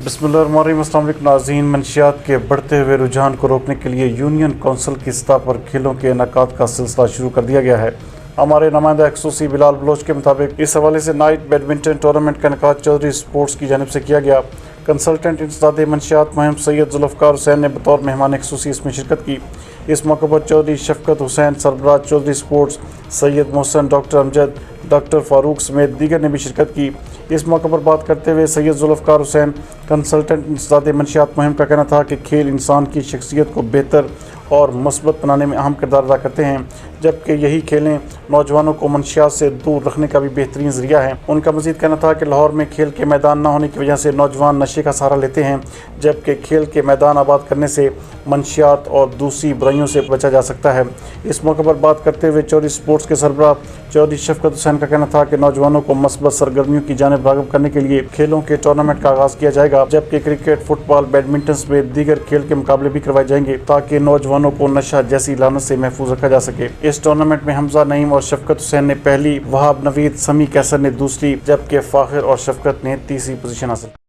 बिस्मिल्लाहिर्रहमानिर्रहीम। अस्सलाम वालेकुम नाज़रीन। मंशियात के बढ़ते हुए रुझान को रोकने के लिए यूनियन कौंसिल की सतह पर खेलों के इनेकाद का सिलसिला शुरू कर दिया गया है। हमारे नुमाइंदा खसूसी बिलाल बलोच के मुताबिक इस हवाले से नाइट बैडमिंटन टूर्नामेंट का इनेकाद चौधरी स्पोर्ट्स की जानिब से किया गया। कंसल्टेंट इंसदाद मंशियात मुहिम सैयद जुल्फ़कार हुसैन ने बतौर मेहमान खसूसी इसमें शिरकत की। इस मौके पर चौधरी शफकत हुसैन, सरबराह Chaudhry sports, Syed Mohsin, doctor Amjad, doctor Farooq समेत दीगर ने भी शिरकत की। इस मौके पर बात करते हुए सैयद जुल्फ़कार हुसैन, कंसल्टेंट इंसदाद मंशियात मुहिम का कहना था कि खेल इंसान की शख्सियत को बेहतर और मस्बत बनाने में अहम किरदार अदा करते हैं, जबकि यही खेलें नौजवानों को मंशियात से दूर रखने का भी बेहतरीन ज़रिया है। उनका मज़ीद कहना था कि लाहौर में खेल के मैदान न होने की वजह से नौजवान नशे का सहारा लेते हैं, जबकि खेल के मैदान आबाद करने से मंशियात और दूसरी बुराइयों से बचा जा सकता है। इस मौके पर बात करते हुए चौधरी स्पोर्ट्स के सरबराह चौधरी शफकत हुसैन का कहना था कि नौजवानों को मस्बत सरगर्मियों की जानिब राग़िब करने के लिए खेलों के टूर्नामेंट का आगाज़ किया जाएगा, जबकि क्रिकेट, फुटबॉल, बैडमिंटन समेत दीगर खेल के मुकाबले भी करवाए जाएंगे ताकि नौजवानों को नशा जैसी लानत से महफूज रखा जा सके। इस टूर्नामेंट में हमजा नईम और शफकत हुसैन ने पहली, वहाब नवीद, समी कैसर ने दूसरी, जबकि फाखिर और शफकत ने तीसरी पोजीशन हासिल की।